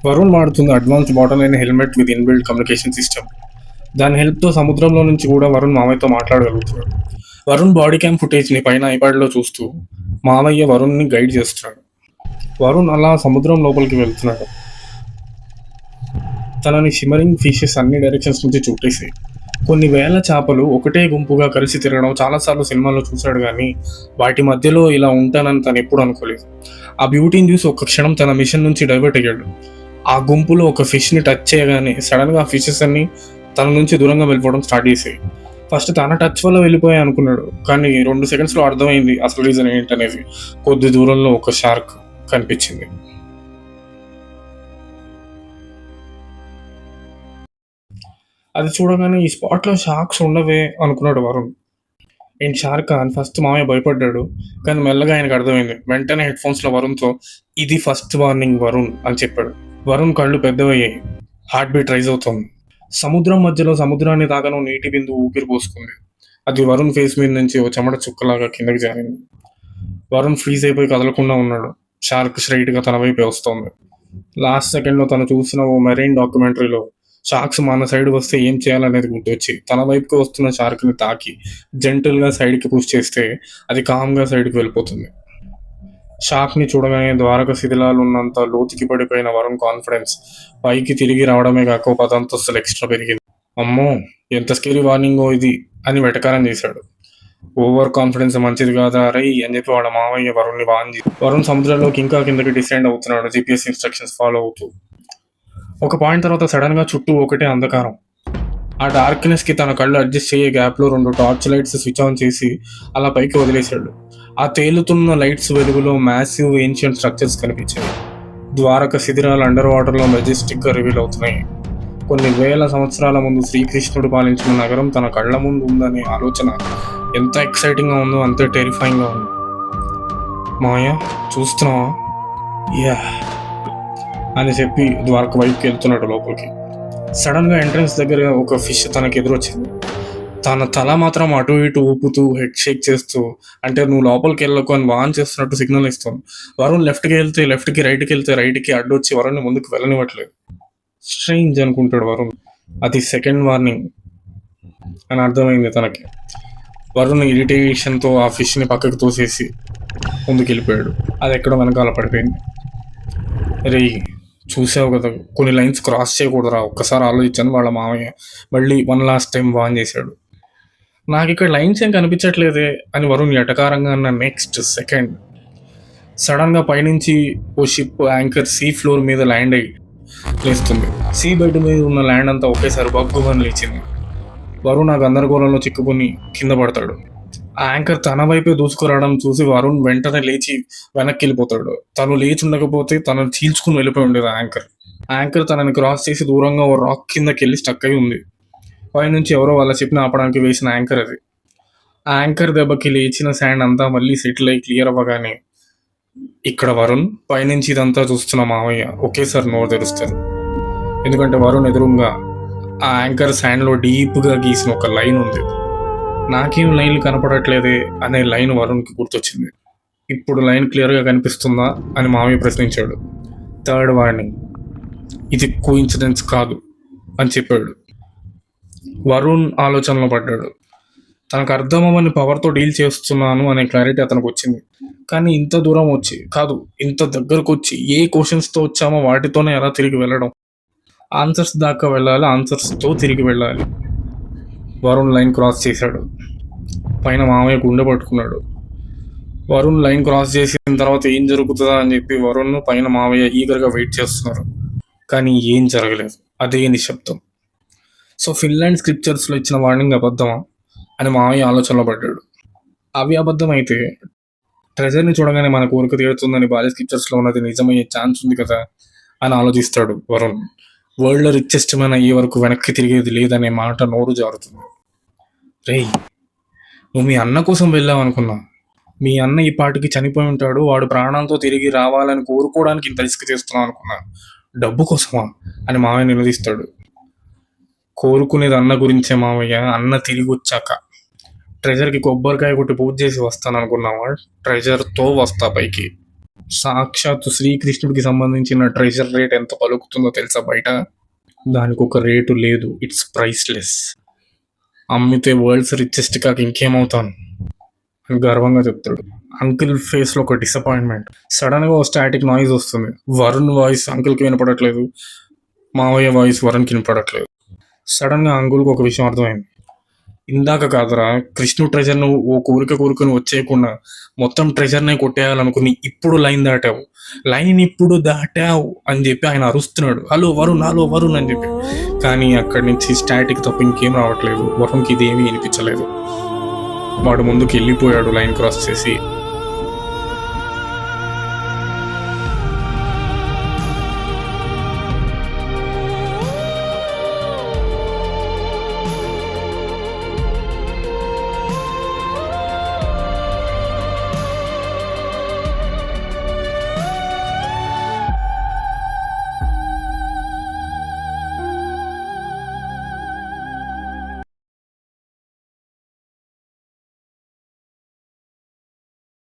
వరుణ్ వాడుతుంది advanced bottle అయిన helmet with inbuilt communication system. దాని హెల్ప్తో సముద్రంలో నుంచి కూడా వరుణ్ మామయ్యతో మాట్లాడగలుగుతున్నాడు. వరుణ్ బాడీ క్యామ్ ఫుటేజ్ని పైన ఐప్యాడ్లో చూస్తూ మామయ్య వరుణ్ని గైడ్ చేస్తున్నాడు. వరుణ్ అలా సముద్రం లోపలికి వెళ్తున్నాడు. తనని షిమరింగ్ ఫిషెస్ అన్ని డైరెక్షన్స్ నుంచి చుట్టేసాయి. కొన్ని వేల చేపలు ఒకటే గుంపుగా కలిసి తిరగడం చాలాసార్లు సినిమాల్లో చూశాడు, కానీ వాటి మధ్యలో ఇలా ఉంటానని తను ఎప్పుడు అనుకోలేదు. ఆ బ్యూటీని చూసి ఒక క్షణం తన మిషన్ నుంచి డైవర్ట్ అయ్యాడు. ఆ గుంపులో ఒక ఫిష్ని టచ్ చేయగానే సడన్గా ఆ ఫిషెస్ అన్ని తన నుంచి దూరంగా వెళ్ళిపోవడం స్టార్ట్ చేసాయి. ఫస్ట్ తన టచ్ వల్ల వెళ్ళిపోయాయి అనుకున్నాడు, కానీ 2 సెకండ్స్లో అర్థమైంది అసలు రీజన్ ఏంటనేది. కొద్ది దూరంలో ఒక షార్క్ కనిపించింది. అది చూడగానే ఈ స్పాట్లో షార్క్స్ ఉండవే అనుకున్నాడు వరుణ్. ఏంటి షార్క్ అని ఫస్ట్ మామయ్య భయపడ్డాడు, కానీ మెల్లగా ఆయనకు అర్థమైంది. వెంటనే హెడ్ ఫోన్స్లో వరుణ్తో ఇది ఫస్ట్ వార్నింగ్ వరుణ్ అని చెప్పాడు. వరుణ్ కళ్ళు పెద్దవయ్యాయి, హార్ట్ బీట్ రైజ్ అవుతోంది. సముద్రం మధ్యలో సముద్రాన్ని తాకను నీటి బిందువు ఊపిరి పోసుకుంది. అది వరుణ్ ఫేస్ మీద నుంచి ఓ చెమట చుక్కలాగా కిందకి జారింది. వరుణ్ ఫ్రీజ్ అయిపోయి కదలకుండా ఉన్నాడు. షార్క్ స్ట్రైట్గా తన వైపే వస్తోంది. లాస్ట్ సెకండ్లో తను చూసిన ఓ మెరైన్ డాక్యుమెంటరీలో షార్క్స్ మన సైడ్ వస్తే ఏం చేయాలనేది గుర్తొచ్చి తన వైపుకి వస్తున్న షార్క్ని తాకి జెంటల్గా సైడ్కి పుష్ చేస్తే అది కామ్గా సైడ్కి వెళ్ళిపోతుంది. షార్క్ని చూడగానే ద్వారక శిథిలాలు ఉన్నంత లోతుకి పడిపోయిన వరుణ్ కాన్ఫిడెన్స్ పైకి తిరిగి రావడమే కాక 10 అంతస్తులు ఎక్స్ట్రా పెరిగింది. అమ్మో, ఎంత స్కేరీ వార్నింగో ఇది అని వెటకారం చేశాడు. ఓవర్ కాన్ఫిడెన్స్ మంచిది కాదా రై అని చెప్పి వాళ్ళ మామయ్య వరుణ్ని వాంది. వరుణ్ సముద్రంలోకి ఇంకా కిందకి డిసెండ్ అవుతున్నాడు, జీపీఎస్ ఇన్స్ట్రక్షన్స్ ఫాలో అవుతూ. ఒక పాయింట్ తర్వాత సడన్గా చుట్టూ ఒకటే అంధకారం. ఆ డార్క్నెస్కి తన కళ్ళు అడ్జస్ట్ అయ్యే గ్యాప్లో 2 టార్చ్ లైట్స్ స్విచ్ ఆన్ చేసి అలా పైకి వదిలేశాడు. ఆ తేలుతున్న లైట్స్ వెలుగులో మ్యాసివ్ ఏన్షియంట్ స్ట్రక్చర్స్ కనిపించాయి. ద్వారక శిథిరాలు అండర్ వాటర్లో మెజెస్టిక్గా రివీల్ అవుతున్నాయి. కొన్ని వేల సంవత్సరాల ముందు శ్రీకృష్ణుడు పాలించిన నగరం తన కళ్ళ ముందు ఉందనే ఆలోచన ఎంత ఎక్సైటింగ్గా ఉందో అంతే టెరిఫైయింగ్గా ఉంది. మాయ చూస్తున్నావా? యా అని చెప్పి ద్వారక వైపుకి వెళ్తున్నాడు లోపలికి. సడన్గా ఎంట్రన్స్ దగ్గర ఒక ఫిష్ తనకు ఎదురొచ్చింది. తన తల మాత్రం అటు ఇటు ఊపుతూ హెడ్ షేక్ చేస్తూ, అంటే నువ్వు లోపలికి వెళ్ళకు అని వాన్ చేస్తున్నట్టు సిగ్నల్ ఇస్తుంది. వరుణ్ లెఫ్ట్కి వెళ్తే లెఫ్ట్కి, రైట్కి వెళ్తే రైట్కి అడ్డొచ్చి వరుణ్ని ముందుకు వెళ్ళనివ్వట్లేదు. స్ట్రేంజ్ అనుకుంటాడు వరుణ్. అది సెకండ్ వార్నింగ్ అని అర్థమైంది తనకి. వరుణ్ ఇరిటేషన్తో ఆ ఫిష్ని పక్కకు తోసేసి ముందుకు వెళ్ళిపోయాడు. అది ఎక్కడో వెనకాల పడిపోయింది. రే చూసావు కదా, కొన్ని లైన్స్ క్రాస్ చేయకూడదురా, ఒక్కసారి ఆలోచించాను వాళ్ళ మామయ్య మళ్ళీ 1 లాస్ట్ టైం వాన్ చేశాడు. నాకు ఇక్కడ లైన్స్ ఏం కనిపించట్లేదే అని వరుణ్ ఎటకారంగా అన్న నెక్స్ట్ సెకండ్ సడన్గా పైనుంచి ఓ షిప్ యాంకర్ సీ ఫ్లోర్ మీద ల్యాండ్ అయ్యి లేస్తుంది. సీ బెడ్ మీద ఉన్న ల్యాండ్ అంతా ఒకేసారి బగ్గుమని లేచింది. వరుణ్ ఆ గందరగోళంలో చిక్కుకొని కింద పడతాడు. ఆ యాంకర్ తన వైపే దూసుకురావడం చూసి వరుణ్ వెంటనే లేచి వెనక్కి వెళ్ళిపోతాడు. తను లేచి ఉండకపోతే తనను చీల్చుకుని వెళ్ళిపోయి ఉండేది ఆ యాంకర్ తనని క్రాస్ చేసి దూరంగా ఓ రాక్ కిందకి వెళ్ళి స్టక్ అయి ఉంది. పైనుంచి ఎవరో వాళ్ళ షిప్ని ఆపడానికి వేసిన యాంకర్ అది. ఆ యాంకర్ దెబ్బకి లేచిన శాండ్ అంతా మళ్ళీ సెటిల్ అయ్యి క్లియర్ అవ్వగానే ఇక్కడ వరుణ్ పైనుంచి ఇదంతా చూస్తున్న మామయ్య ఒకేసారి నోరు తెరుస్తారు. ఎందుకంటే వరుణ్ ఎదురుగా ఆ యాంకర్ శాండ్లో డీప్గా గీసిన ఒక లైన్ ఉంది. నాకేం లైన్లు కనపడట్లేదే అనే లైన్ వరుణ్కి గుర్తొచ్చింది. ఇప్పుడు లైన్ క్లియర్గా కనిపిస్తుందా అని మామయ్య ప్రశ్నించాడు. థర్డ్ వార్నింగ్, ఇది కోఇన్సిడెన్స్ కాదు అని చెప్పాడు. వరుణ్ ఆలోచనలో పడ్డాడు. తనకు అర్థమవని పవర్తో డీల్ చేస్తున్నాను అనే క్లారిటీ అతనికి వచ్చింది. కానీ ఇంత దూరం వచ్చి కాదు, ఇంత దగ్గరకు వచ్చి ఏ క్వశ్చన్స్తో వచ్చామో వాటితోనే ఎలా తిరిగి వెళ్ళడం? ఆన్సర్స్ దాకా వెళ్ళాలి, ఆన్సర్స్తో తిరిగి వెళ్ళాలి. వరుణ్ లైన్ క్రాస్ చేశాడు. పైన మామయ్య గుండె పట్టుకున్నాడు. వరుణ్ లైన్ క్రాస్ చేసిన తర్వాత ఏం జరుగుతుందా అని చెప్పి వరుణ్ పైన మామయ్య ఈగర్గా వెయిట్ చేస్తున్నారు. కానీ ఏం జరగలేదు, అదే నిశ్శబ్దం. సో ఫిన్లాండ్ స్క్రిప్చర్స్లో ఇచ్చిన వార్నింగ్ అబద్ధమా అని మామయ్య ఆలోచనలో పడ్డాడు. అవి అబద్ధం అయితే ట్రెజర్ని చూడగానే మన కోరిక తీరుతుందని బాలి స్క్రిప్చర్స్లో ఉన్నది నిజమయ్యే ఛాన్స్ ఉంది కదా అని ఆలోచిస్తాడు వరుణ్. వరల్డ్లో రిచెస్ట్ మ్యాన్ అయ్యే వరకు వెనక్కి తిరిగేది లేదనే మాట నోరు జారుతుంది. రేయ్, నువ్వు మీ అన్న కోసం వెళ్ళావు అనుకున్నా. మీ అన్న ఈ పాటికి చనిపోయి ఉంటాడు. వాడు ప్రాణంతో తిరిగి రావాలని కోరుకోవడానికి ఇంత రిస్క్ చేస్తున్నావు అనుకున్నా. డబ్బు కోసమా అని మామయ్య నిలదీస్తాడు. కోరుకునేది అన్న గురించే మామయ్య. అన్న తిరిగి వచ్చాక ట్రెజర్కి కొబ్బరికాయ కొట్టి పూజ చేసి వస్తాను అనుకున్నావా? ట్రెజర్తో వస్తా పైకి. సాక్షాత్తు శ్రీకృష్ణుడికి సంబంధించిన ట్రెజర్ రేట్ ఎంత పలుకుతుందో తెలుసా బయట? దానికి ఒక రేటు లేదు. It's priceless. అమ్మితే వరల్డ్స్ రిచెస్ట్ కాక ఇంకేమవుతాను అని గర్వంగా చెప్తాడు. అంకుల్ ఫేస్‌లో ఒక డిసప్పాయింట్‌మెంట్. సడన్‌గా ఓ స్టాటిక్ నాయిస్ వస్తుంది. వరుణ్ వాయిస్ అంకుల్‌కి వినపడట్లేదు. మావయ్య వాయిస్ వరుణ్‌కి వినపడట్లేదు. సడన్‌గా అంకుల్‌కి ఒక విషయం అర్థమైంది. ఇందాక కాదురా కృష్ణుడు ట్రెజర్‌ను ఓ కోరికని వచ్చేయకుండా మొత్తం ట్రెజర్‌నే కొట్టేయాలనుకుని ఇప్పుడు లైన్ దాటావు. లైన్ ఇప్పుడు దాటావు అని చెప్పి ఆయన అరుస్తున్నాడు. హలో వరుణ్ అని చెప్పి. కానీ అక్కడి నుంచి స్టాటిక్ తప్ప ఇంకేం రావట్లేదు. వరుణ్‌కి ఇదేమీ వినిపించలేదు. వాడు ముందుకు వెళ్ళిపోయాడు లైన్ క్రాస్ చేసి.